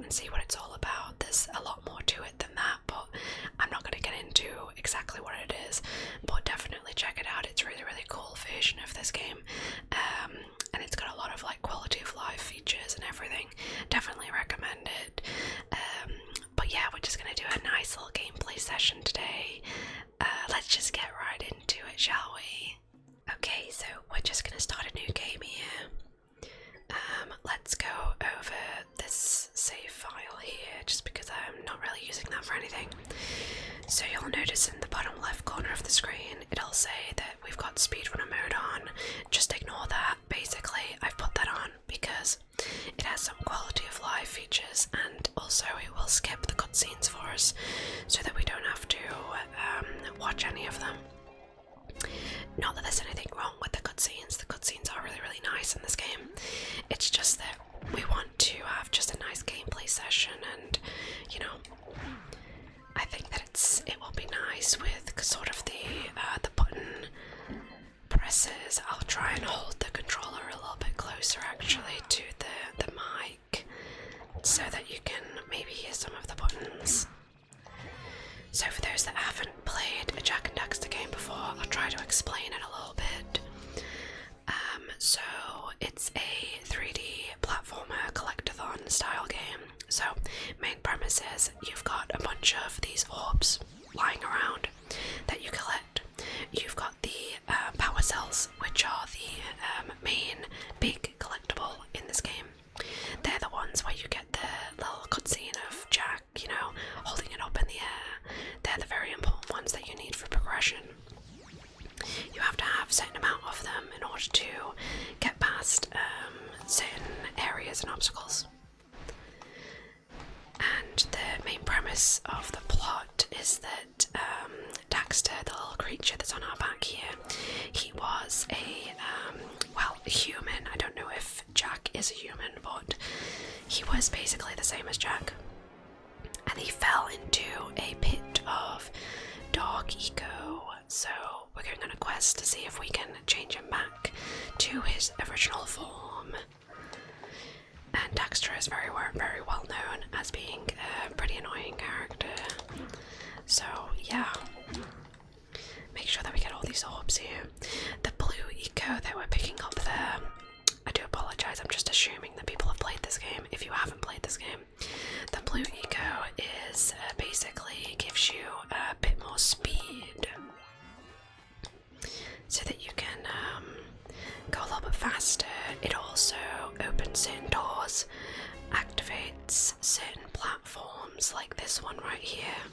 and see what it's all about. There's a lot more to it than that, but I'm not going to get into exactly what it is, but definitely check it out. It's a really, really cool version of this game, and it's got a lot of like quality of life features and everything. Definitely recommend it. But yeah, we're just going to do a nice little gameplay session today. Let's just get right into it, shall we? Okay, so we're just going to start a new game here. Let's go over this save file here, just because I'm not really using that for anything. So you'll notice in the bottom left corner of the screen, it'll say that we've got speedrunner mode on. Just ignore that. Basically, I've put that on because it has some quality of life features, and also it will skip the cutscenes for us, so that we don't have to watch any of them. Not that there's anything wrong with the cutscenes. The cutscenes are really, really nice in this game. It's just that we want to have just a nice gameplay session, and you know, I think that it will be nice with sort of the button presses. I'll try and hold the controller a little bit closer actually to the mic, so that you can maybe hear some of the buttons. So for those that haven't played a Jak and Daxter game before, I'll try to explain it a little bit. So it's a 3D platformer collectathon style game. So main premise is you've got a bunch of these orbs lying around that you collect. You've got the power cells, which are the main big collectible in this game. They're the ones where you get the little cutscene of Jak, you know, holding it up in the air. They're the very important ones that you need for progression. You have to have a certain amount of them in order to get past certain areas and obstacles. And the main premise of the plot is that Daxter, the little creature that's on our back here, he was a human. I don't know if Jak is a human, but he was basically the same as Jak. And he fell into a pit of dark eco. So we're going on a quest to see if we can change him back to his original form. And Daxter is very well known as being a pretty annoying character. So yeah, make sure that we get all these orbs here. The blue eco that we're picking up there, I do apologise, I'm just assuming that people have played this game. If you haven't played this game, the blue eco is basically gives you a bit more speed, so that you can go a little bit faster. It also opens certain doors, activates certain platforms like this one right here,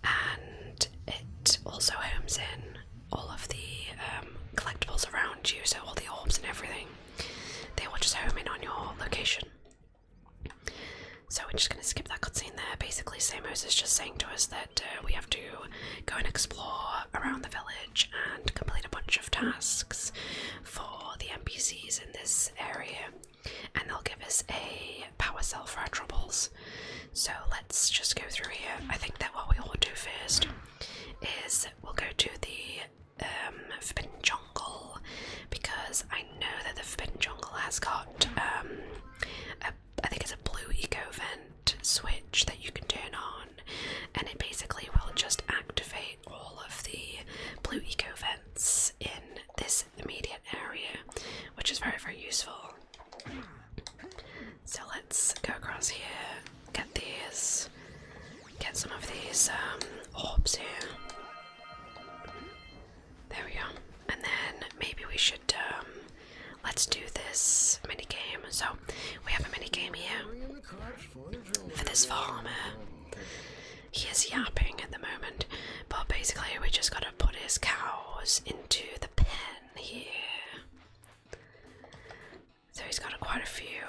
and it also homes in all of the collectibles around you, so all the orbs and everything, they will just home in on your location. So we're just going to skip that cutscene there. Basically, Samos is just saying to us that we have to go and explore around the village and complete a bunch of tasks for the NPCs in this area, and they'll give us a power cell for our troubles. So let's just go through here. I think that what we will do first is we'll go to the Forbidden Jungle, because I know that the Forbidden Jungle has got I think it's a blue eco vent switch that you can turn on, and it basically will just activate all of the blue eco vents in this immediate area, which is very, very useful. So let's go across here, get some of these orbs here. There we go. And then maybe we should let's do this mini game. So we have a mini game here for this farmer. He is yapping at the moment, but basically we just gotta put his cows into the pen here. So he's got quite a few,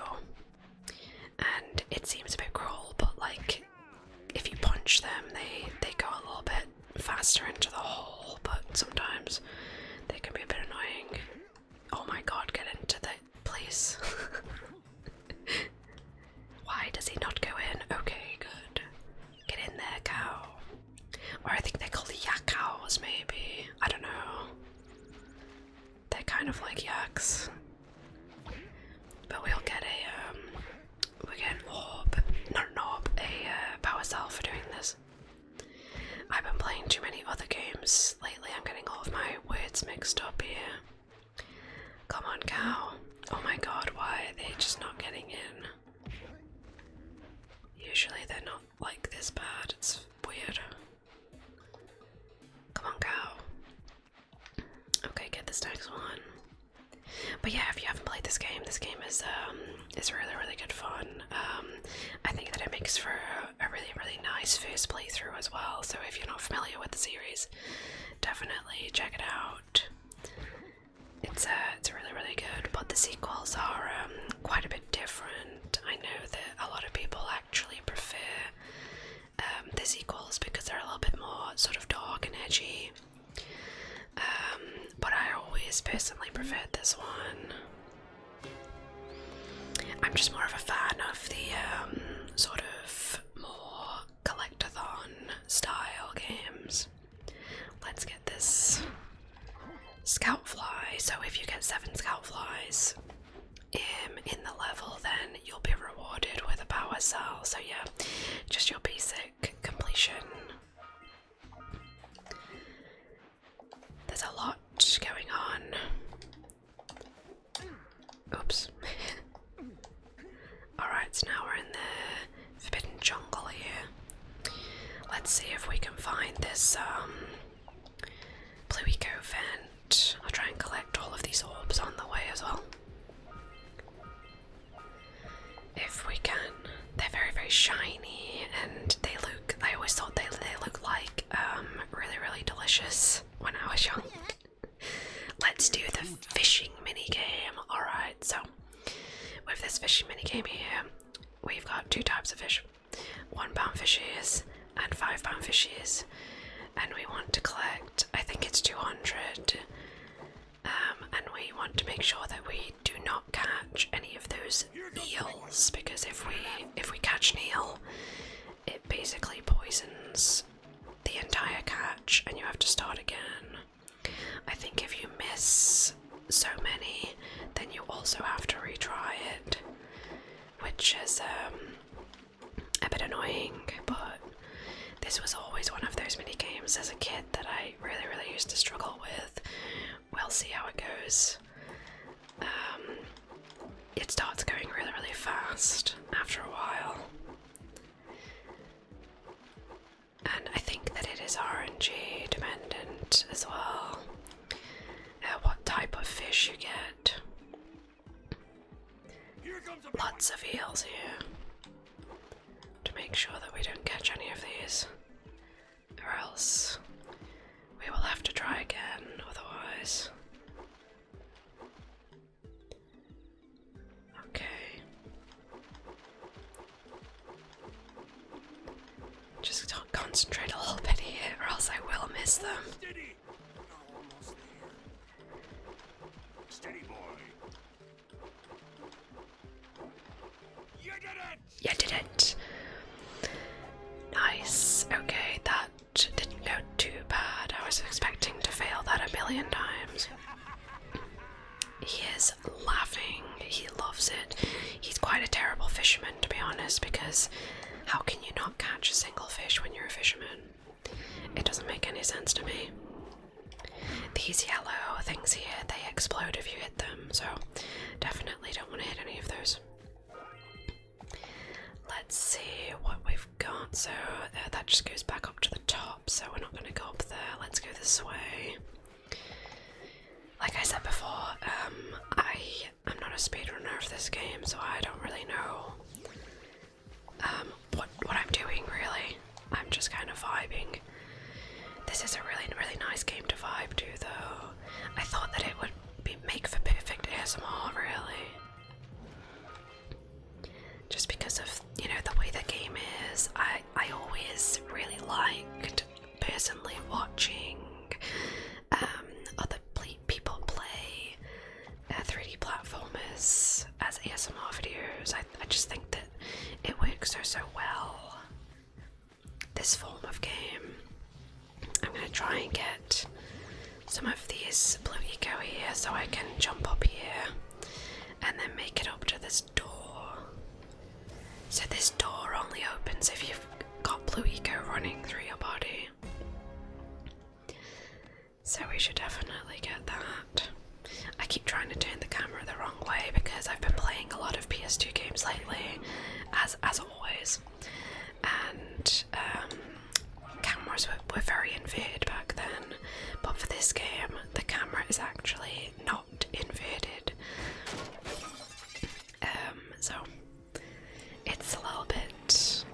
and it seems a bit cruel, but like if you punch them, they go a little bit faster into the hole, but sometimes they can be a bit annoying. Oh my god, get into the place. Why does he not go in? Okay, good. Get in there, cow. Or I think they're called yak cows, maybe. I don't know. They're kind of like yaks. But we'll get we get an orb makes for a really, really nice first playthrough as well. So if you're not familiar with the series, definitely check it out. It's really, really good, but the sequels are quite a bit different. I know that a lot of people actually prefer the sequels because they're a little bit more sort of dark and edgy. But I always personally preferred this one. I'm just more of a fan of the sort of more collectathon style games. Let's get this scalp fly. So if you get 7 scalp flies in the level, then you'll be rewarded with a power cell. So yeah, just your basic completion. There's a lot going on. Oops. Alright, so now we're in the forbidden jungle here. Let's see if we can find this blue eco vent. I'll try and collect all of these orbs on the way as well. If we can. They're very, very shiny, and they look, I always thought they look like really, really delicious when I was young. Let's do the fishing minigame. Alright, so with this fishing minigame here, we've got 2 types of fish. 1 pound fishies and 5 pound fishies. And we want to collect, I think it's 200. And we want to make sure that we do not catch any of those eels, because if we catch an eel, it basically poisons the entire catch and you have to start again. I think if you miss so many, then you also have to retry it, which is a bit annoying, but this was always one of those mini games as a kid that I really, really used to struggle with. We'll see how it goes. It starts going really, really fast after a while. And I think that it is RNG dependent as well. What type of fish you get. Lots of eels here. To make sure that we don't catch any of these. Or else we will have to try again otherwise. Okay. Just concentrate a little bit here, or else I will miss them. Steady. Almost there. Steady, boy. You did it! You did it! Nice. Okay, that didn't go too bad. I was expecting to fail that a million times. He is laughing. He loves it. He's quite a terrible fisherman, to be honest, because how can you not catch a single fish when you're a fisherman? It doesn't make any sense to me. These yellow things here, they explode if you hit them, so definitely don't want to hit any of those. Let's see what we've got. So that just goes back up to the top, so we're not going to go up there. Let's go this way. Like I said before, I'm not a speedrunner of this game, so I don't really know what I'm doing, really. I'm just kind of vibing. This is a really, really nice game to vibe to, though. I thought that it would make for perfect ASMR, really. Just because of, you know, the way the game is. I always really liked, personally, watching other people play 3D platformers as ASMR videos. I just think that it works so well, this form of game. I'm going to try and get some of these blue eco here so I can jump up here and then make it up to this door. So this door only opens if you've got blue eco running through your body. So we should definitely get that. I keep trying to turn the camera the wrong way because I've been playing a lot of PS2 games lately, as always. And cameras were very inverted back then, but for this game the camera is actually not inverted. So it's a little bit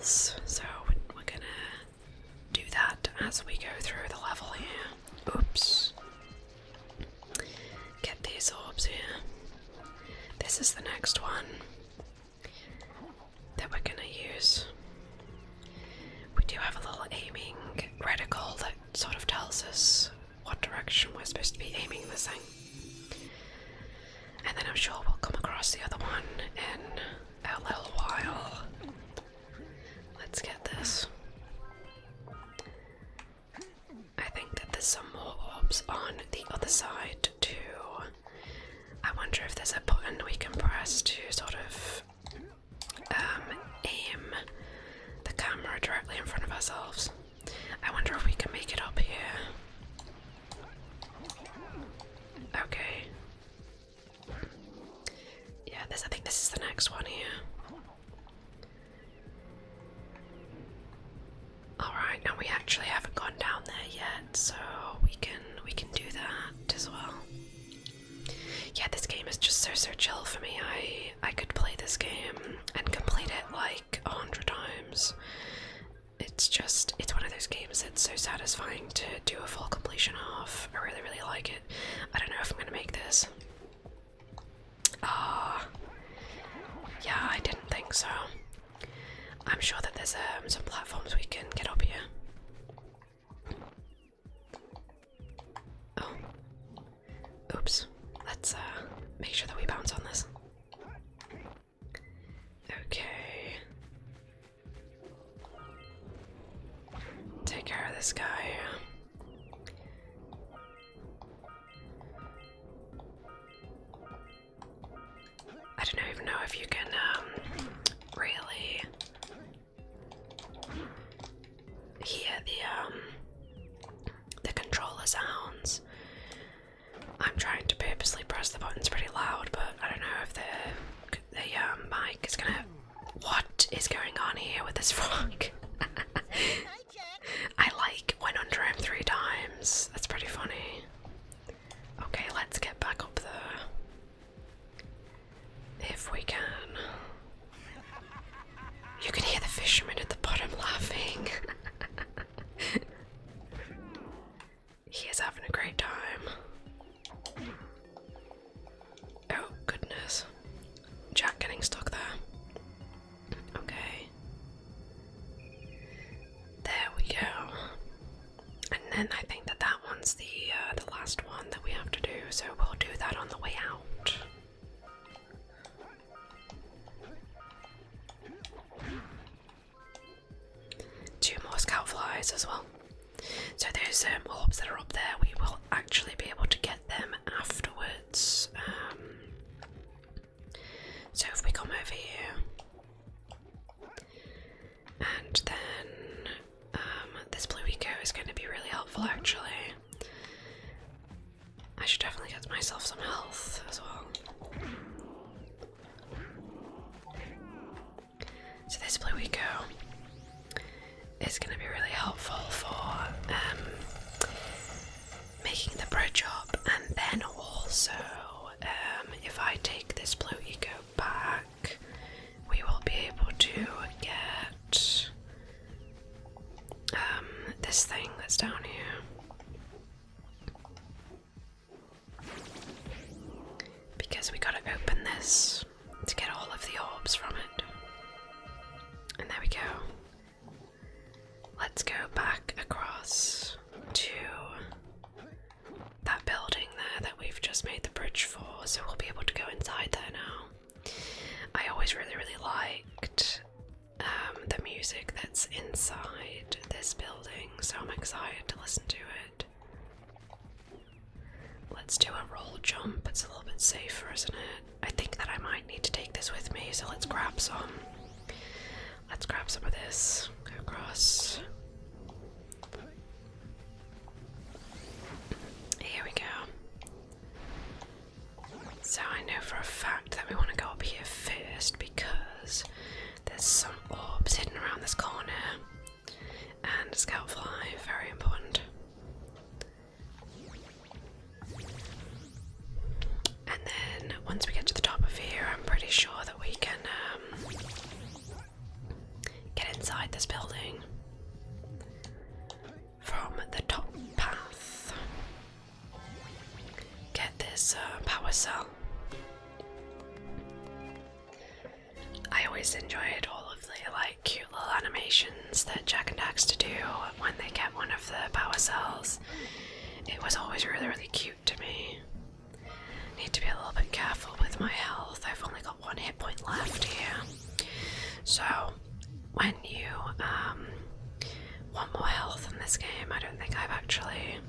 else. So we're gonna do that as we go through the level here. Oops. Get these orbs here. This is the next one that we're gonna use. We do have a little aiming reticle that sort of tells us what direction we're supposed to be aiming this thing. And then I'm sure we'll come across the other one in a little while. Let's get this. I think that there's some more orbs on the other side too. I wonder if there's a button we can press to sort of aim the camera directly in front of ourselves. I wonder if we can make it up here. Okay. Yeah, I think this is the next one here. Alright, now we actually haven't gone down there yet, so we can do that as well. Yeah, this game is just so chill for me. I could play this game and complete it like 100 times. It's one of those games that's so satisfying to do a full completion of. I really like it. I don't know if I'm gonna make this. Yeah, I didn't think so. I'm sure that there's some platforms we can get up here. Oh. Oops. Let's make sure that we bounce on this. Okay. Take care of this guy. I don't even know if you can really hear the controller sounds. I'm trying to purposely press the buttons pretty loud, but I don't know if the mic is gonna. What is going on here with this frog? I like went under him 3 times. That's pretty funny. Okay, let's get back up there. If we can. You can hear the fisherman at the bottom laughing. He is having a great time. Oh, goodness. Jack getting stuck there. Okay. There we go. And then I think that one's the last one that we have to do, so we'll do that on the way out. Two more scout flies as well. So those orbs that are up there, we will actually be able to get them afterwards. So if we come over here, and then this blue eco is going to be really helpful actually. I should definitely get myself some health as well. So this blue eco is going to be really helpful for making the bridge up, and then also if I take this blue eco back, we will be able to get this thing that's down here. Because we gotta open this to get all of the orbs from it. And there we go. Let's go back across to that building there that we've just made the bridge for, so we'll be able to go inside there now. I always really liked the music that's inside this building, so I'm excited to listen to it. Let's do a roll jump, it's a little bit safer, isn't it? I think that I might need to take this with me, so let's grab some. Let's grab some of this, go across. Here we go. So I know for a fact that we want to go up here first because there's some orbs hidden around this corner. And a scout fly, very important. And then once we get to the top of here, I'm pretty sure that we can get inside this building from the top path. Get this power cell. I always enjoyed all of the cute little animations that Jak and Daxter do when they get one of the power cells. It was always really cute to me. Need to be a little bit careful with my health. I've only got 1 hit point left here. So when you want more health in this game, I don't think I've actually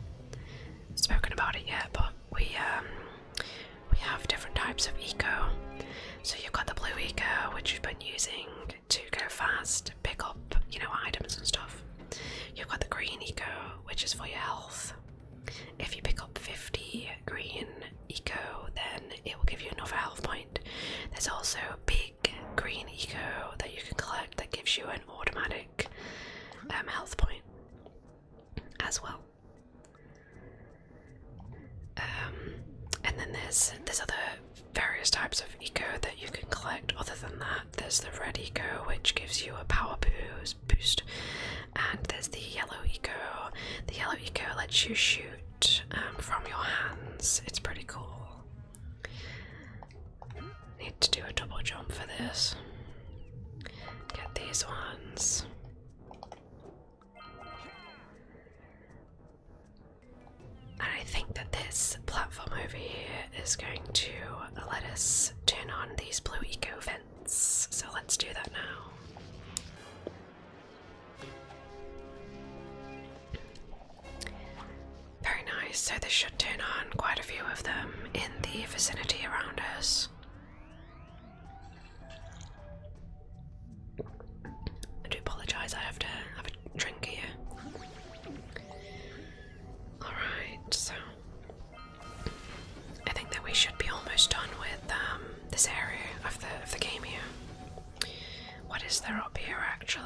spoken about it yet, but we have different types of eco. So you've got the blue eco, which you've been using to go fast, pick up, items and stuff. You've got the green eco, which is for your health. If you pick up 50 green eco, then it will give you another health point. There's also big green eco that you can collect that gives you an automatic health point as well. And then there's other various types of eco that you can collect. Other than that, there's the red eco, which gives you a power boost, and there's the yellow eco. The yellow eco lets you shoot from your hands. It's pretty cool. Need to do a double jump for this. Get these ones. And I think that this platform over here is going to let us turn on these blue eco vents. So let's do that now. Very nice. So this should turn on quite a few of them in the vicinity around us. I do apologise, I have to have a drink here. Alright, so I think that we should be almost done with this area of the game here. What is there up here actually?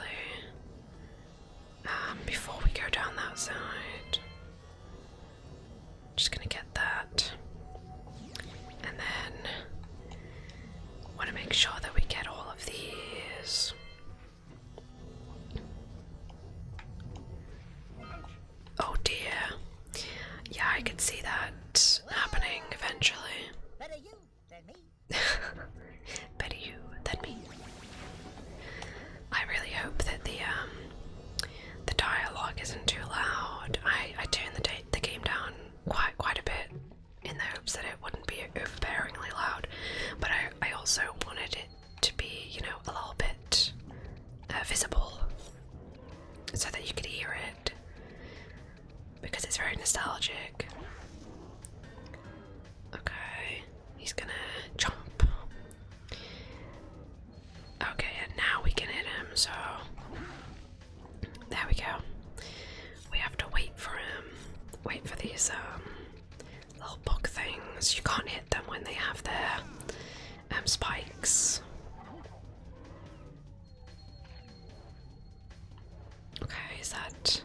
Before we go down that side, just gonna get that, and then want to make sure that we get all of these. Oh dear. Yeah, I could see that happening eventually. Better you than me. Better you than me. I really hope that the dialogue isn't too loud. I turned the game down quite a bit in the hopes that it wouldn't be overbearingly loud, but I also wanted it to be, a little bit visible so that you could hear it, because it's very nostalgic. Okay, he's gonna jump. Okay, and now we can hit him, so there we go. We have to wait for him. Wait for these little bug things. You can't hit them when they have their spikes. Okay, is that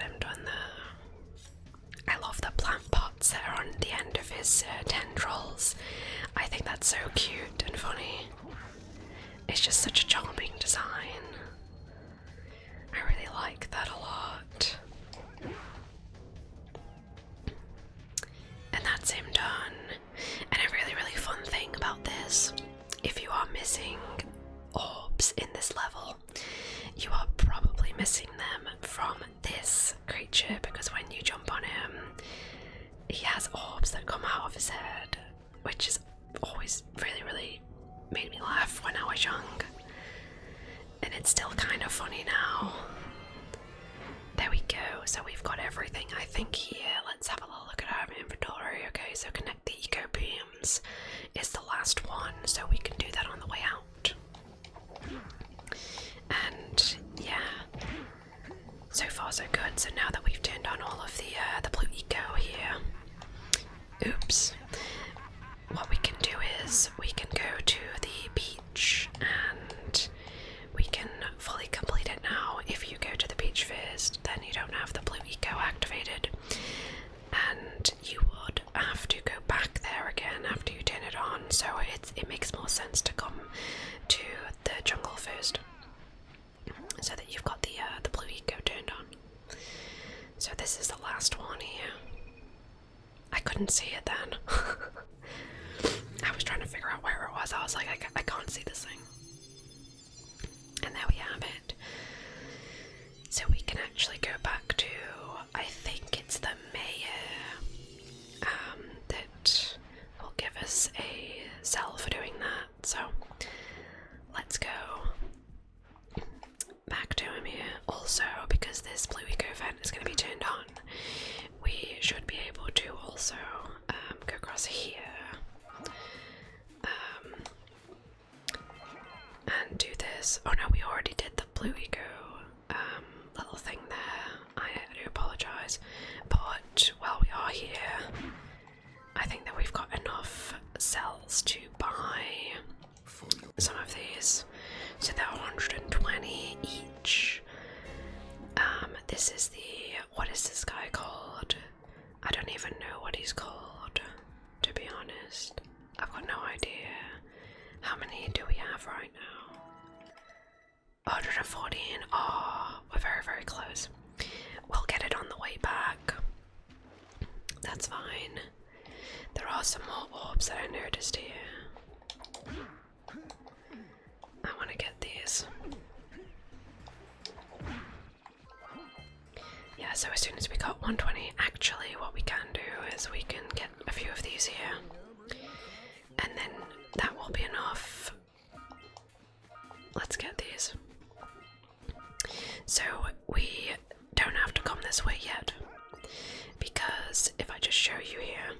him done there? I love the plant pots that are on the end of his tendrils. I think that's so cute and funny. It's just such a charming design. I really like that a lot. And that's him done. And a really fun thing about this, if you are missing orbs in this level, you are probably missing them from this creature, because when you jump on him, he has orbs that come out of his head, which is always really made me laugh when I was young. And it's still kind of funny now. There we go, so we've got everything I think here. Let's have a little look at our inventory. Okay, so connect the eco beams is the last one, so we can do that on the way out. And yeah, so far so good. So now that we've turned on all of the blue eco here, oops, what we can do is we can go to the beach and we can fully complete it now. If you go to the beach first, then you don't have the blue eco activated, and you would have to go back there again after you turn it on. So it makes more sense to come didn't see it then. I was trying to figure out where it was. I was like, I can't see this thing. And there we have it. So we can actually go back to, I think it's the mayor that will give us a cell for doing that. So let's go back to him here. Also, because this Blue Eco vent is going to be turned on, we should be able to also go across here and do this. Oh no, we already did the Blue Eco little thing there. I do apologise, but while we are here, I think that we've got enough cells to buy some of these. So they're 120 each. This is the, what is this guy called? I don't even know what he's called, to be honest. I've got no idea. How many do we have right now? 114. Oh, we're very, very close. We'll get it on the way back. That's fine. There are some more orbs that I noticed here. I want to get these. Yeah, so as soon as we got 120, actually what we can do is we can get a few of these here. And then that will be enough. Let's get these. So we don't have to come this way yet, because if I just show you here,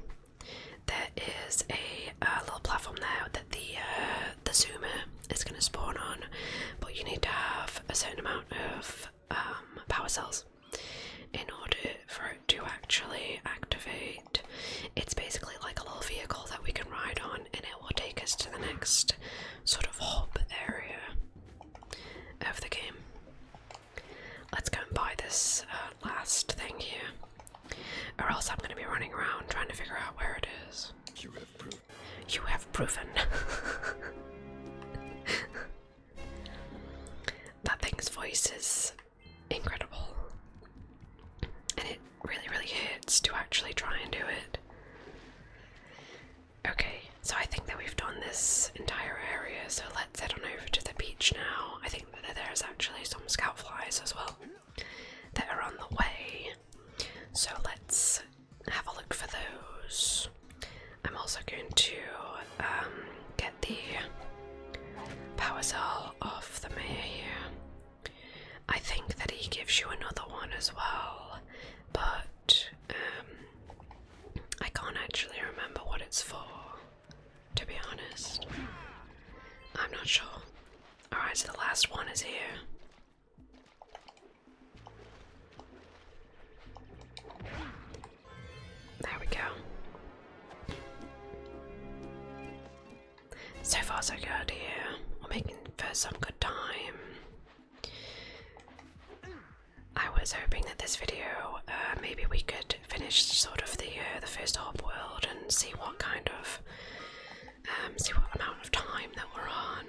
there is a little platform there that the zoomer is going to spawn on, but you need to have a certain amount of power cells in order for it to actually activate. It's basically like a little vehicle that we can ride on, and it will take us to the next sort of hub area of the game. Let's go and buy this last thing here, or else I'm going to be running around trying to figure out where it is. You have proven. That thing's voice is incredible, and it really, really hurts to actually try and do it. Okay, so I think that we've done this entire area, so let's head on over to the beach now. I think that there's actually some scout flies as well that are on the way, so let's have a look for those. I'm also going to get the power cell off the mayor here. I think that he gives you another one as well, but I can't actually remember what it's for, to be honest. I'm not sure. Alright, so the last one is here. There we go. So far so good here. We're making for some good time. I was hoping that this video, maybe we could finish sort of the first hub world and see what kind of, see what amount of time that we're on.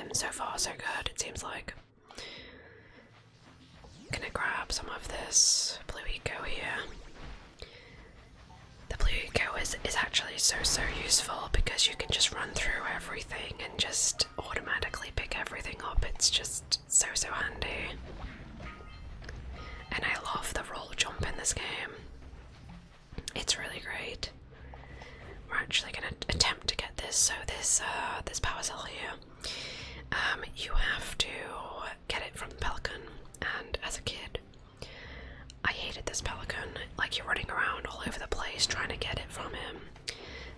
And so far so good, it seems like. Gonna grab some of this Blue Eco here. The Blue Eco is actually so useful because you can just run through everything and just automatically pick everything up. It's just so handy. And I love the roll jump in this game. It's really great. We're actually gonna attempt to get this. So this power cell here, you have to get it from the Pelican. And as a kid, I hated this Pelican. Like, you're running around all over the place trying to get it from him.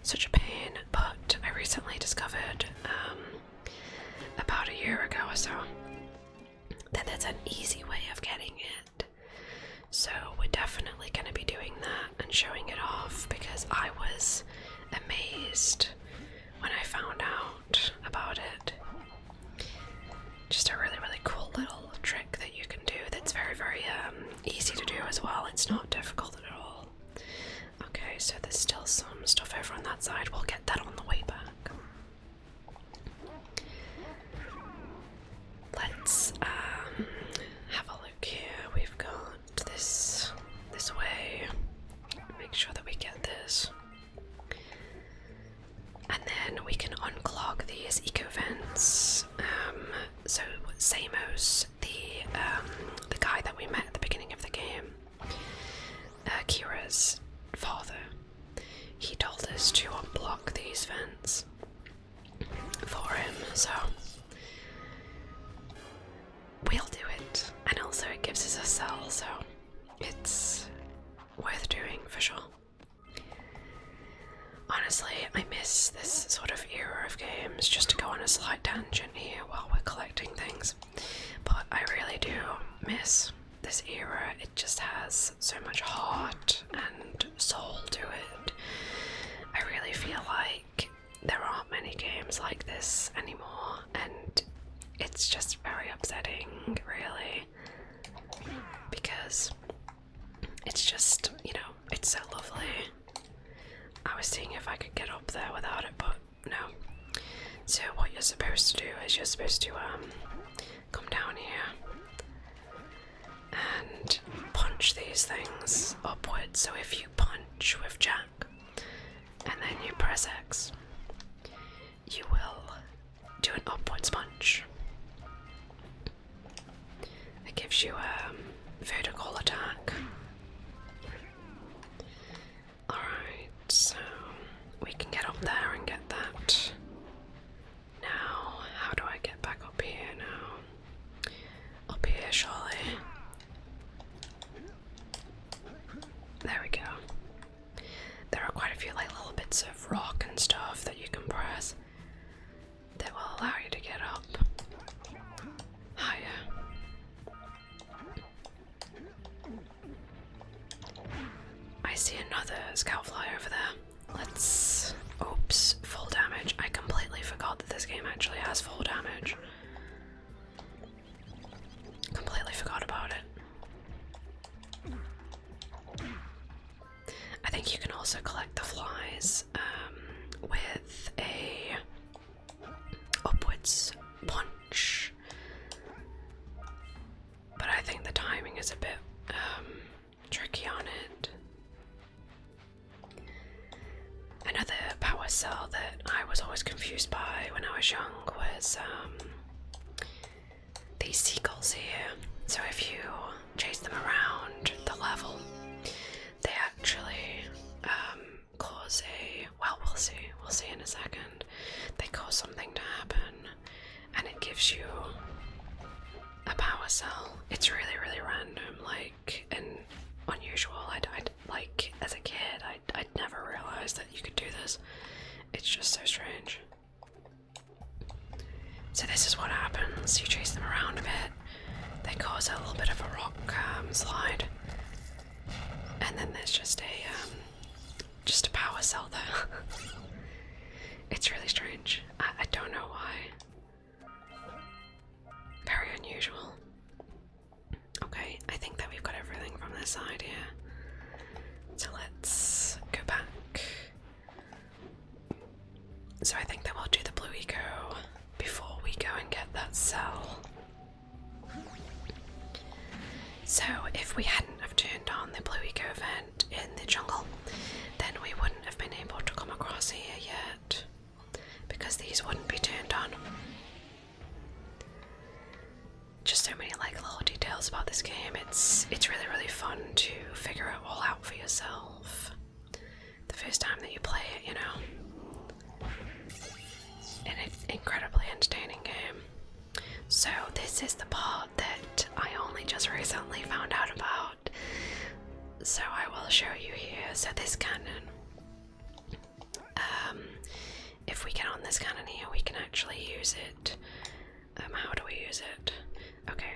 Such a pain. But I recently discovered, about a year ago or so, that there's an easy way of getting it. So we're definitely going to be doing that and showing it off, because I was amazed when I found out about it. it's just very upsetting, really, because it's just, you know, it's so lovely. I was seeing if I could get up there without it, but no. So what you're supposed to do is you're supposed to come down here and punch these things upwards. So if you punch with Jak and then you press X, you will do an upwards punch. It gives you a vertical attack. Alright, so we can get up there and get that. Now, how do I get back up here now? Up here, surely. There we go. There are quite a few like little bits of rock and stuff that you can press that will allow you to get up higher. I see another scalp fly over there. Let's... Oops, full damage. I completely forgot that this game actually has full damage. Completely forgot about it. I think you can also collect the flies with a upwards punch. But I think the timing is a bit tricky on it. Another power cell that I was always confused by when I was young was these seagulls here. So if you chase them around the level, they actually cause a... well, we'll see in a second. They cause something to happen, and it gives you a power cell. It's really, really random, like, and unusual. I'd like, as a kid, I'd never realised that you could do this. It's just so strange. So this is what happens. You chase them around a bit, they cause a little bit of a rock slide, and then there's just a power cell there. It's really strange. I don't know why. Very unusual. Okay, I think that we've got everything from this side here. So let's go back. So I think that we'll do the blue eco before we go and get that cell. So if we hadn't have turned on the blue eco vent in the jungle, then we wouldn't have been able to come across here yet, because these wouldn't be turned on. Just so many like little details about this game. It's really, really fun to figure it all out for yourself the first time that you play it, you know. And it's an incredibly entertaining game. So this is the part that I only just recently found out about. So I will show you here. So this cannon, if we get on this cannon here, we can actually use it. How do we use it? Okay,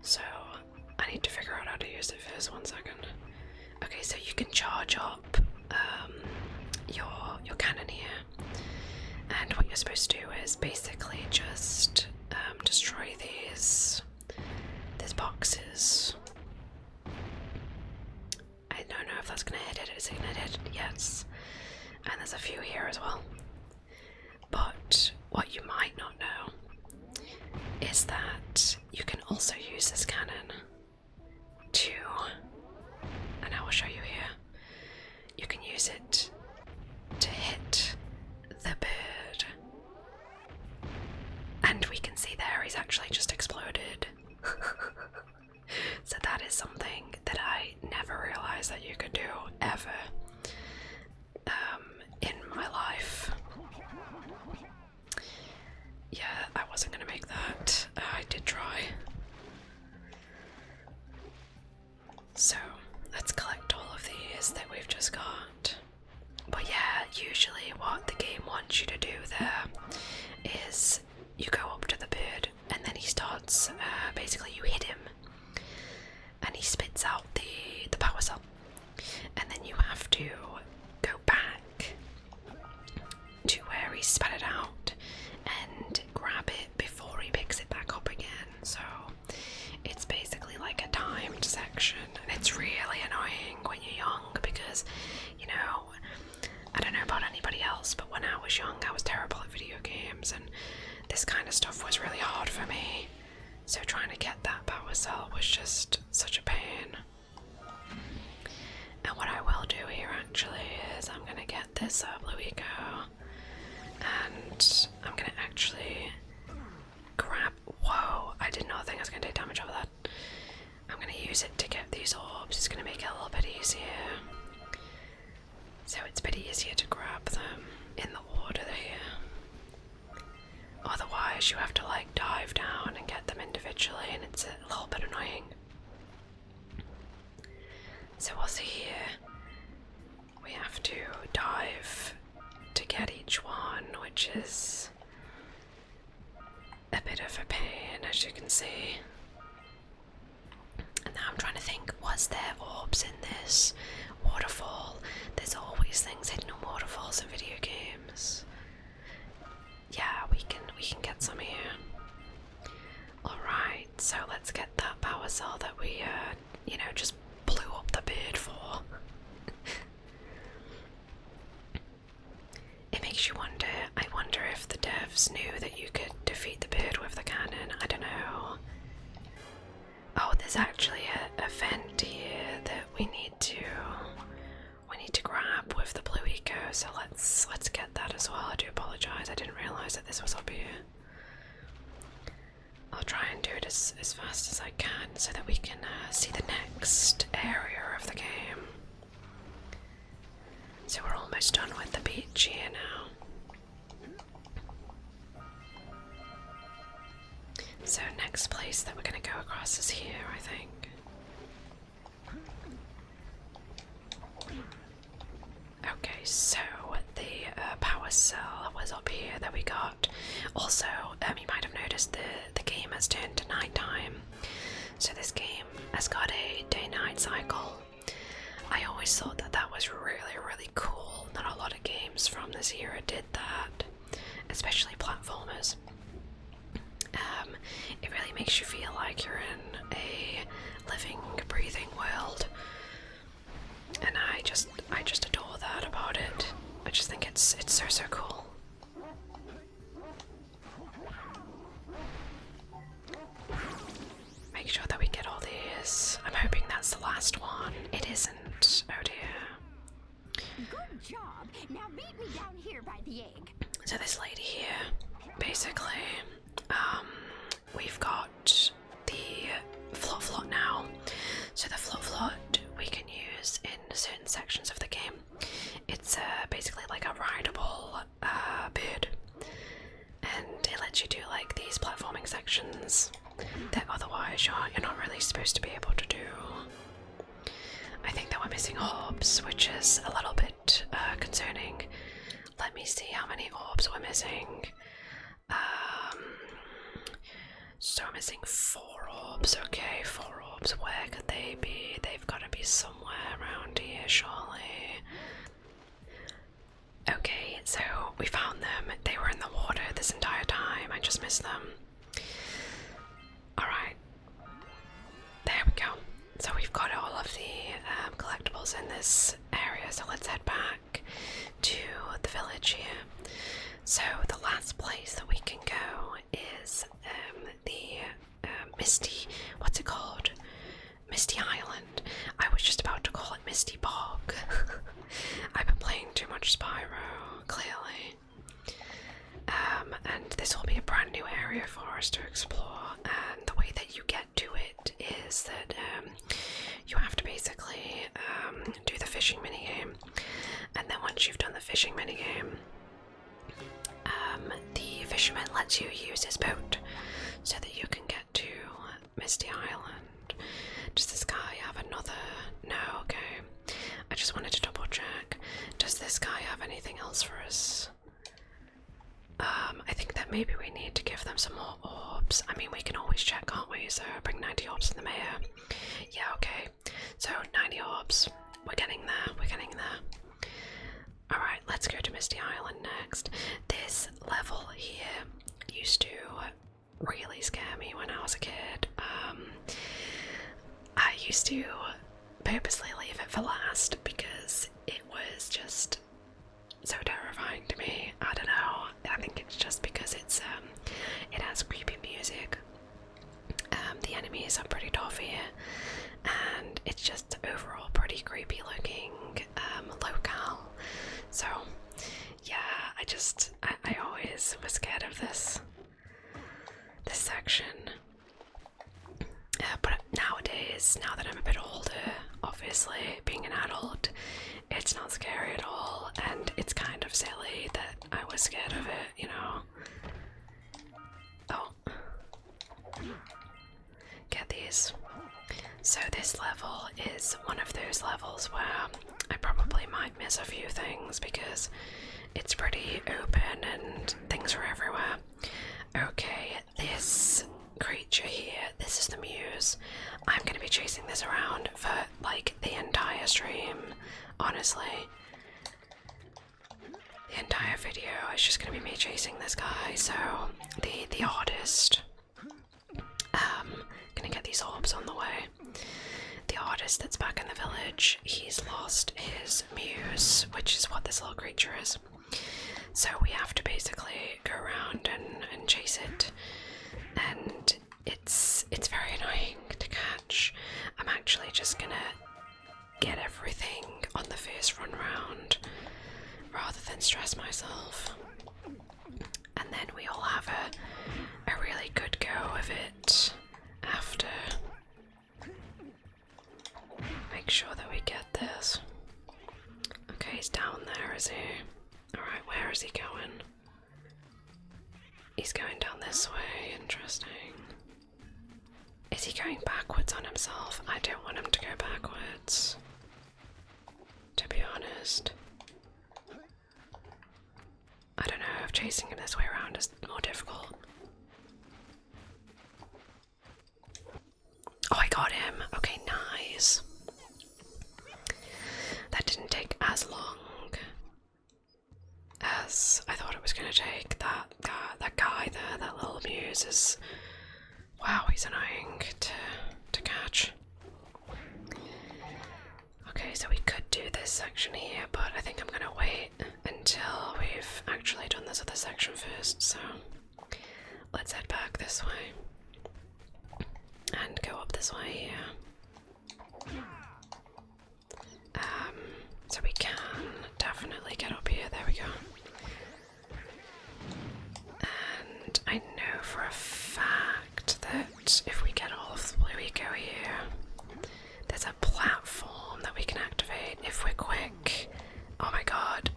so I need to figure out how to use it first. 1 second. Okay, so you can charge up your cannon here, and what you're supposed to do is basically just destroy these boxes. I don't know if that's gonna hit it. Is it gonna hit it? Yes. And there's a few here as well. But what you might not know is that you can also use this cannon to, and I will show you here, you can use it to hit the bird. And we can see there he's actually just exploded. So that is something that I never realized that you could do ever in my life. Yeah, I wasn't gonna make that. I did try. So let's collect all of these that we've just got. But yeah, usually what the game wants you to do there is you go up to the bird and then he starts, basically you hit him and he spits out the power cell, and then you have to go back to where he spat it out and grab it before was really hard for me. So trying to get that power cell was just such a pain. And what I will do here actually is I'm gonna get this blue eco, and I'm gonna actually grab. Whoa! I did not think I was gonna take damage over that. I'm gonna use it to get these orbs. It's gonna make it a little bit easier. So it's a bit easier to grab them in the order here. Otherwise, you have to like dive down and get them individually, and it's a little bit annoying. So we'll see here. We have to dive to get each one, which is a bit of a pain, as you can see. And now I'm trying to think, was there orbs in this waterfall? There's always things hidden in waterfalls in video games. Yeah, we can get some here. Alright, so let's get that power cell that we, you know, just blew up the bird for. It makes you wonder, I wonder if the devs knew that you could defeat the bird with the cannon. I don't know. Oh, there's actually a vent here that we need to grab with the blue eco, so let's get that as well. I do apologise, I didn't realise that this was up here. I'll try and do it as fast as I can so that we can see the next area of the game. So we're almost done with the beach here now. So next place that we're going to go across is here, I think. Okay, so the power cell was up here that we got. Also, you might have noticed the game has turned to nighttime. So this game has got a day-night cycle. I always thought that that was really, really cool. Not a lot of games from this era did that, especially platformers. It really makes you feel like you're in a living, breathing world. And I just adore that about it. I just think it's so cool. Make sure that we get all these. I'm hoping that's the last one. It isn't. Oh dear. Good job. Now meet me down here by the egg. So this lady here, basically, we've got the float now. So the float we can use in certain sections of the game. It's basically like a rideable bird, and it lets you do like these platforming sections that otherwise you're not really supposed to be able to do. I think that we're missing orbs, which is a little bit concerning. Let me see how many orbs we're missing. So we're missing 4 orbs. Okay, 4 orbs. Where could they be? They've got to be somewhere around here, surely. Okay, so we found them. They were in the water this entire time. I just missed them. Alright. There we go. So we've got all of the collectibles in this area, so let's head back to the village here. So the last place that we can go is the Misty, what's it called? Misty Island. I was just about to call it Misty Bog. I've been playing too much Spyro, clearly. And this will be a brand new area for us to explore, and the way that you get to it is that you have to basically do the fishing minigame, and then once you've done the fishing minigame, the fisherman lets you use his boat so that you can get to Misty Island. Does this guy have another? No, okay. I just wanted to double check. Does this guy have anything else for us? I think that maybe we need to give them some more orbs. I mean, we can always check, can't we? So bring 90 orbs in the mayor. Yeah, okay. So 90 orbs. We're getting there. We're getting there. Alright, let's go to Misty Island next. This level here used to really scare me when I was a kid. I used to purposely leave it for last because it was just so terrifying to me. I don't know. I think it's just because it has creepy enemies are pretty tough here, and it's just overall pretty creepy looking locale. So yeah, I always was scared of this section. But nowadays, now that I'm a bit older, obviously being an adult, it's not scary at all, and it's kind of silly that I was scared of it, you know. Oh. Get these. So this level is one of those levels where I probably might miss a few things because it's pretty open and things are everywhere. Okay, this creature here, this is the Muse. I'm going to be chasing this around for like the entire stream, honestly. The entire video is just going to be me chasing this guy. So the artist, gonna get these orbs on the way. The artist that's back in the village, he's lost his Muse, which is what this little creature is. So we have to basically go around and chase it, and it's very annoying to catch. I'm actually just gonna get everything on the first run round rather than stress myself, and then we all have a really good go of it after. Make sure that we get this. Okay, he's down there, is he? Alright, where is he going? He's going down this way, interesting. Is he going backwards on himself? I don't want him to go backwards, to be honest. I don't know if chasing him this way around is more difficult. Oh, I got him! Okay, nice. That didn't take as long as I thought it was going to take. That guy there, that little Muse is... Wow, he's annoying to catch. Okay, so we could do this section here, but I think I'm going to wait until we've actually done this other section first, so let's head back this way and go up this way here. So we can definitely get up here. There we go. And I know for a fact that if we get all of the way we go here, there's a platform that we can activate if we're quick. Oh my god.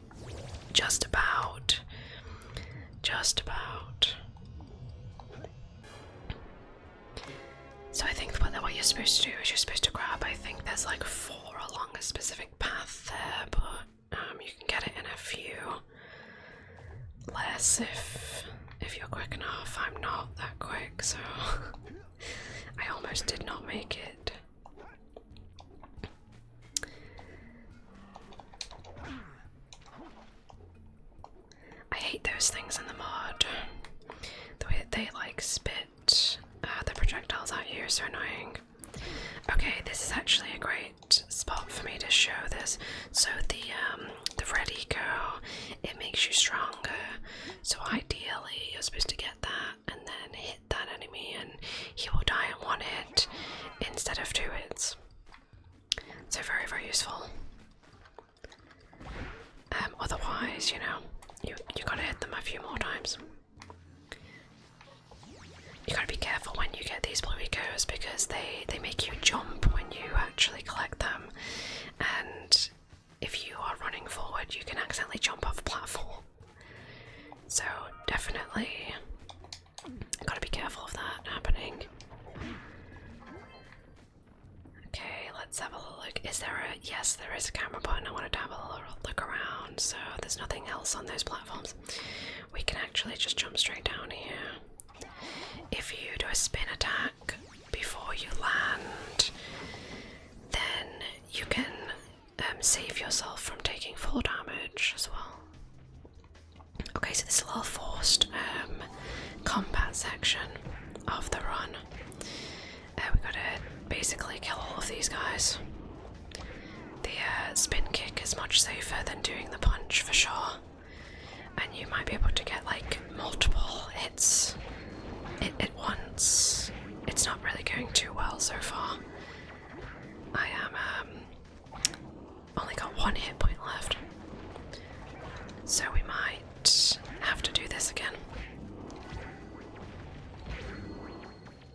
Just about. Just about. So I think what you're supposed to do is you're supposed to grab, I think there's like 4 along a specific path there, but you can get it in a few less if you're quick enough. I'm not that quick, so I almost did not make it. I hate those things in the mod. The way that they like spit the projectiles at you is so annoying. Okay, this is actually a great spot for me to show this. So the red eco, it makes you stronger. So ideally, you're supposed to get that and then hit that enemy, and he will die in 1 hit instead of 2 hits. So very, very useful. Otherwise, you know, you gotta hit them a few more times. You gotta be careful when you get these blue ecos because they make you jump when you actually collect them, and if you are running forward you can accidentally jump off a platform. So definitely gotta be careful of that happening. Okay, let's have a look. Is there a... Yes, there is a camera button. I wanted to have a little look around, so there's nothing else on those platforms. We can actually just jump straight down here. If you do a spin attack before you land, then you can save yourself from taking full damage as well. Okay, so this is a little forced combat section of the run. We gotta basically kill all of these guys. The spin kick is much safer than doing the punch for sure, and you might be able to get like multiple hits at once. It's not really going too well so far. I am only got 1 hit point left, so we might have to do this again.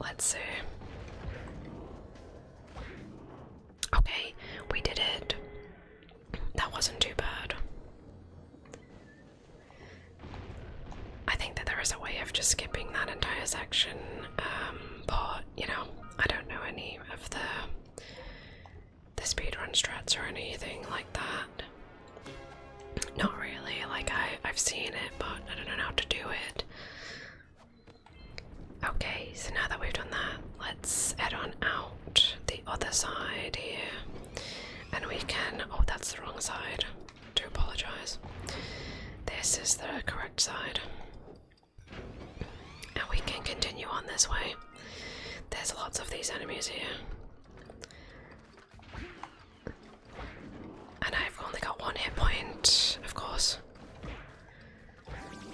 Let's see. Okay, we did it. That wasn't too bad. I think that there is a way of just skipping that entire section, but you know, I don't know any of the speedrun strats or anything like that. Not really, like I've seen it, but I don't know how to do it. Okay, so now that we've done that, let's head on out the other side here. And we can, oh, that's the wrong side. I do apologise. This is the correct side. And we can continue on this way. There's lots of these enemies here. And I've only got 1 hit point, of course.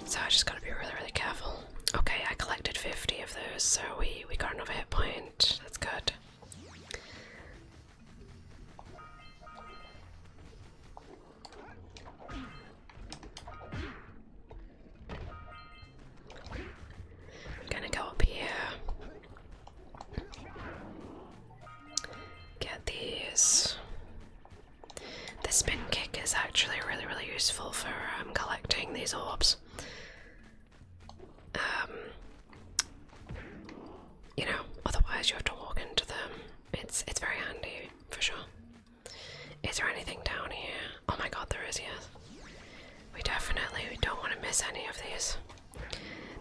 So I just gotta be really, really careful. Okay, I collected 50 of those, so we got another hit point. That's good. Gonna go up here. Get these. The spin kick is actually really, really useful for collecting these orbs. You know, otherwise you have to walk into them. It's very handy, for sure. Is there anything down here? Oh my god, there is, yes. We don't want to miss any of these.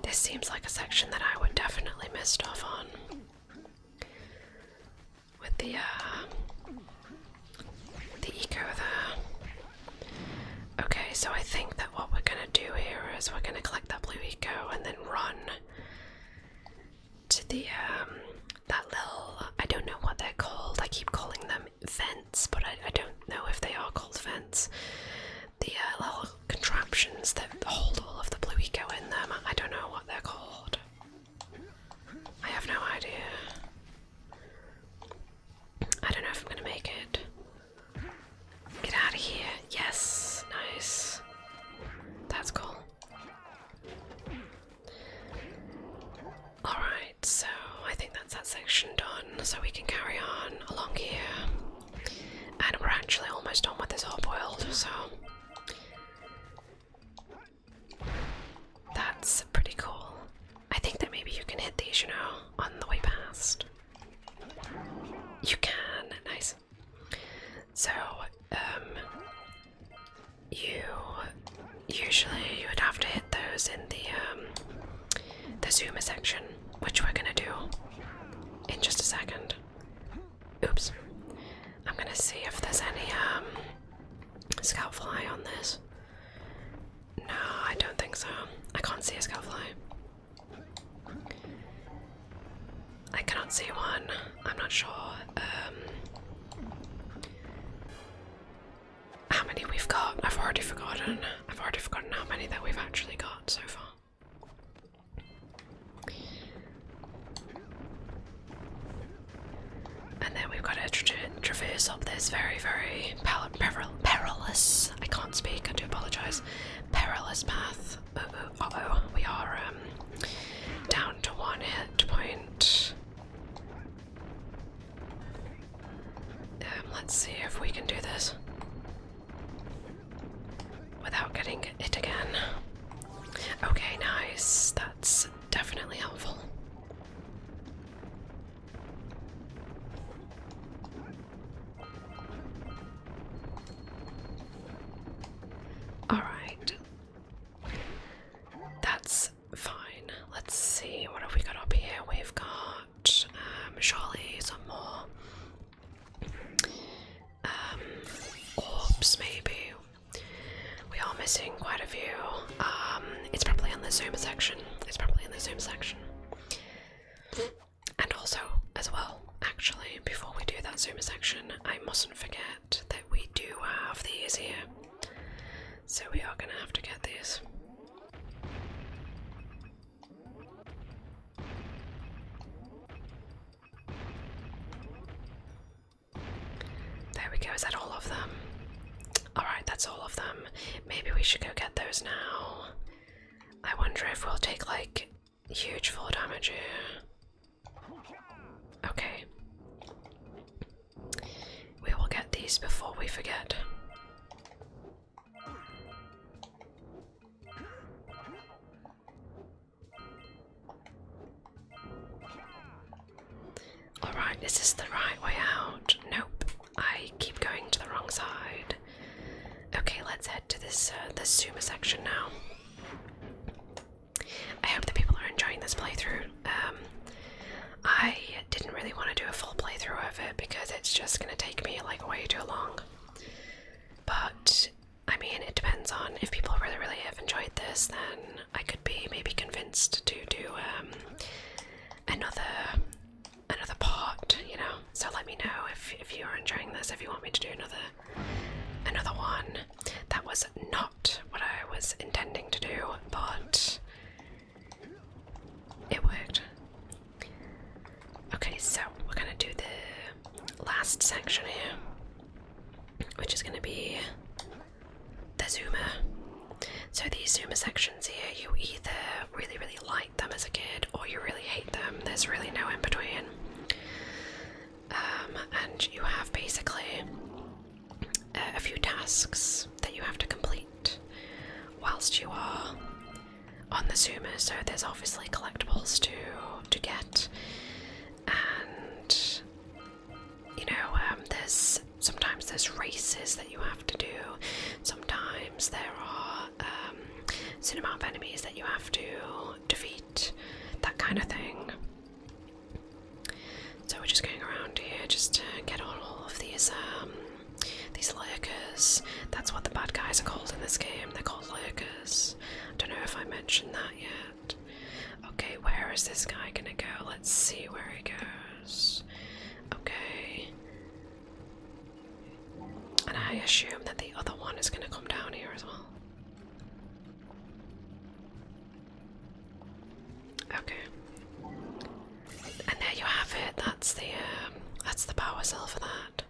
This seems like a section that I would definitely miss stuff on. With the eco there. Okay, so I think that what we're gonna do here is we're gonna collect that blue eco and then run to the that little, I don't know what they're called, I keep calling them vents, but I don't know if they are called vents. The little contraptions that hold all of the blue eco in them, I don't know what they're called. I have no idea. I don't know if I'm gonna make it. Get out of here. Yes, nice. That's cool. Alright, so I think that's that section done, so we can carry on along here. And we're actually almost done with this whole world, so that's pretty cool. I think that maybe you can hit these, you know, on the way past. You can, nice. So, you would have to hit those in the zoomer section, which we're gonna do in just a second. Oops. I'm gonna see if there's any scout fly on this. No, I don't think so. I can't see a scout fly. I cannot see one. I'm not sure how many we've got. I've already forgotten how many that we've actually got so far. And then we've got to traverse up this very, very perilous, I can't speak, I do apologise, perilous path. Uh-oh, we are down to 1 hit point. Let's see if we can do this without getting it again. Okay, nice. That's definitely helpful. Alright. That's fine. Let's see, what have we got up here? We've got surely some more orbs, maybe. We are missing quite a few. It's probably in the zoomer section. And also, as well, actually, before we do that zoomer section, I mustn't forget that we do have these here. So we are gonna have to get these. go. Is that all of them? Alright, that's all of them. Maybe we should go get those now. I wonder if we'll take like huge fall damage here. Okay. We will get these before we forget. Alright, is this the right way out? Nope. I keep going to the wrong side. Okay, let's head to this the Zuma section now. I hope that people are enjoying this playthrough. I didn't really want to do a full playthrough of it because it's just going to take me like way too long. But, I mean, it depends on if people really have enjoyed this, then I could be maybe convinced to do another part, you know? So let me know if you are enjoying this, if you want me to do another one. That was not what I was intending to do, but it worked. Okay, so we're gonna do the last section here, which is gonna be the Zuma. So these Zuma sections here, you either really like them as a kid or you really hate them. There's really no in between. And you have basically a few tasks that you have to complete whilst you are on the Zuma. So there's obviously collectibles to get, and you know, sometimes there's races that you have to do. Sometimes there are certain amount of enemies that you have to defeat, that kind of thing. So we're just going around here just to get on all of these lurkers. That's what the bad guys are called in this game. They're called lurkers. Don't know if I mentioned that yet. Okay, where is this guy gonna go? Let's see where he goes. Okay. And I assume that the other one is gonna come down here as well. Okay. And there you have it. That's the power cell for that.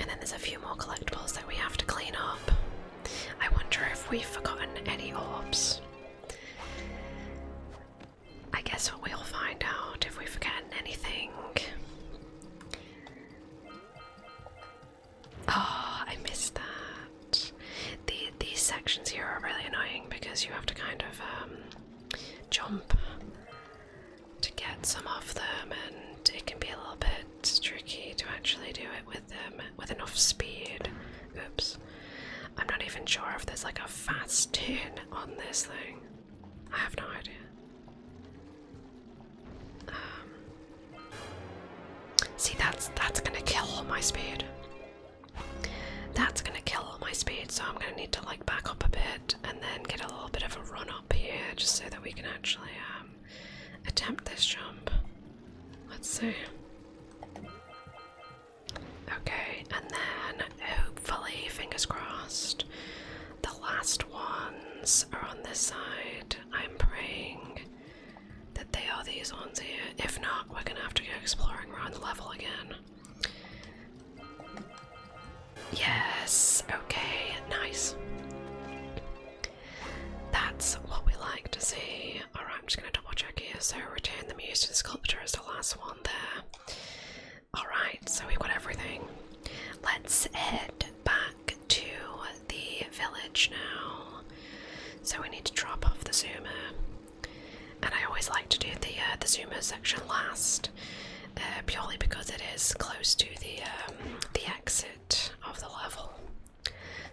And then there's a few more collectibles that we have to clean up. I wonder if we've forgotten any orbs. I guess we'll find out if we've forgotten anything. Oh, I missed that. These sections here are really annoying because you have to kind of jump to get some of them, and it can be a little bit tricky to actually do it with them with enough speed. Oops. I'm not even sure if there's like a fast turn on this thing. I have no idea. See, that's gonna kill all my speed. That's gonna kill all my speed, so I'm gonna need to like back up a bit and then get a little bit of a run up here just so that we can actually attempt this jump. Let's see. Okay, and then hopefully, fingers crossed, the last ones are on this side. I'm praying that they are these ones here. If not, we're gonna have to go exploring around the level again. Yes, okay, nice. That's what we like to see. Alright, I'm just gonna double check here. So return the muse to the sculptor is the last one there. Alright, so we've got everything. Let's head back to the village now. So we need to drop off the Zuma. And I always like to do the Zuma section last, purely because it is close to the exit of the level.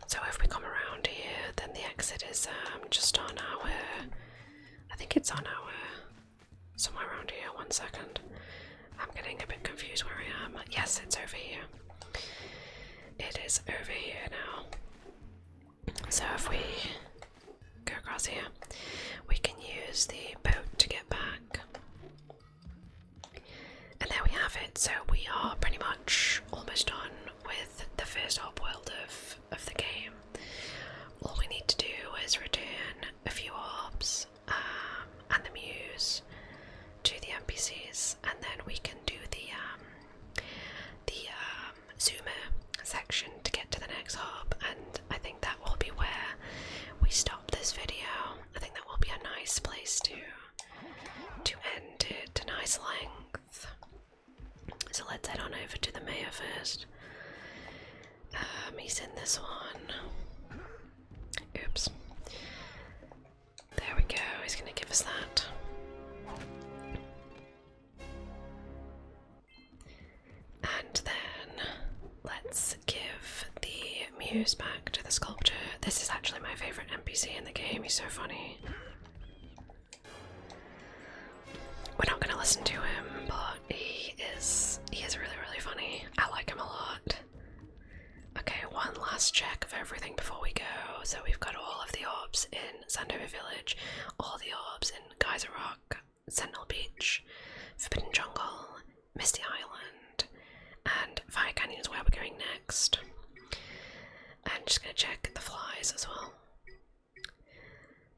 So if we come around here, then the exit is just on our, I think it's on our, somewhere around here. 1 second. I'm getting a bit confused where I am. Yes, it's over here. It is over here now. So if we go across here, we can use the boat to get back. And there we have it. So we are pretty much almost done with the first hub world of the game. All we need to do is return a few orbs and the muse to the NPCs, and then we can do to end it a nice length. So let's head on over to the mayor first. He's in this one. Oops. There we go, he's gonna give us that. And then let's give the muse back to the sculptor. This is actually my favourite NPC in the game, he's so funny. We're not gonna listen to him, but he is really funny. I like him a lot. Okay, one last check of everything before we go. So we've got all of the orbs in Sandover Village, all the orbs in Geyser Rock, Sentinel Beach, Forbidden Jungle, Misty Island, and Fire Canyon is where we're going next. And just gonna check the flies as well.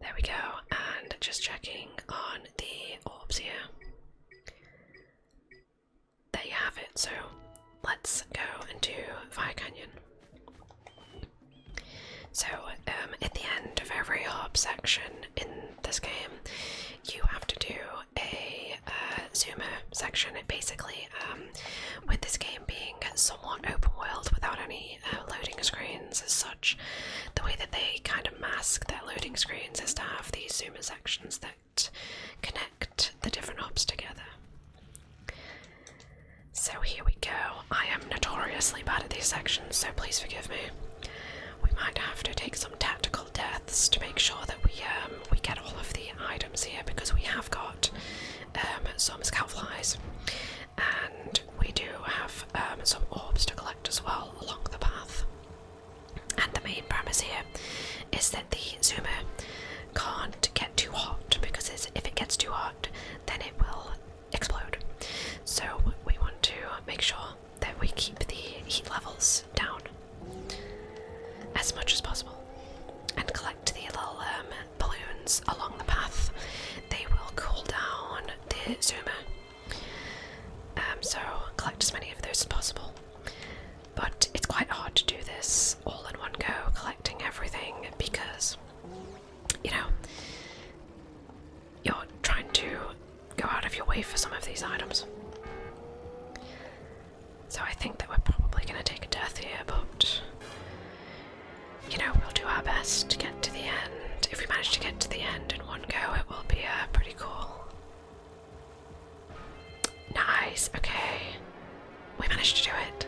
There we go, and just checking on the orbs here. There you have it, so let's go and do Fire Canyon. So, at the end of every orb section in this game, you have to do a zoomer section. It basically, with this game being somewhat open world without any loading screens as such, the way that they kind of mask their loading screens is to have these zoomer sections that connect the different orbs together. So here we go. I am notoriously bad at these sections, so please forgive me. We might have to take some tactical deaths to make sure that we get all of the items here, because we have got some scalp flies, and we do have some orbs to collect as well along the path. And the main premise here is that the zoomer can't get too hot, because if it gets too hot, then it will explode. So we want to make sure that we keep the heat levels down as much as possible, and collect the little balloons along the path. They will cool down the zoomer, so collect as many of those as possible. But it's quite hard to do this all in one go, collecting everything, because, you know, you're trying to go out of your way for some of these items. So I think that we're probably going to take a death here, but you know, we'll do our best to get to the end. If we manage to get to the end in one go, it will be pretty cool. Nice, okay. We managed to do it.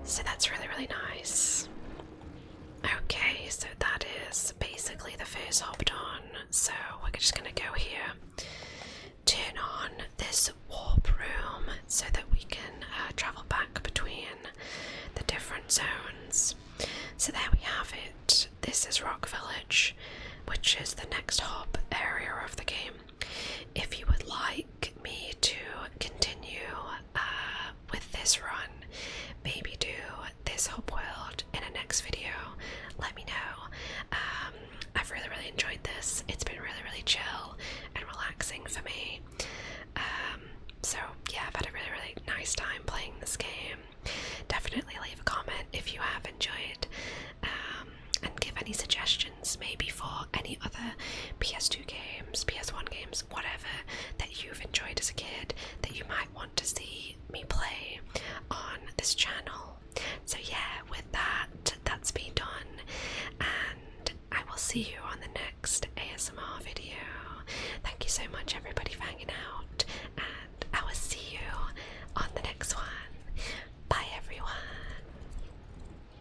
So that's really nice. Okay, so that is basically the first hop done. So we're just gonna go here, turn on this warp room so that we can travel back between the different zones. So there we have it. This is Rock Village, which is the next hub area of the game. If you would like me to continue with this run, maybe do this hub world in a next video, let me know. I've really enjoyed this. It's been really chill and relaxing for me. So yeah, I've had a really nice time playing this game. Definitely leave a comment if you have enjoyed, and give any suggestions maybe for any other PS2 games, PS1 games, whatever that you've enjoyed as a kid that you might want to see me play on this channel. So yeah, with that, that's me done, and I will see you on the next ASMR video. Thank you so much everybody for hanging out.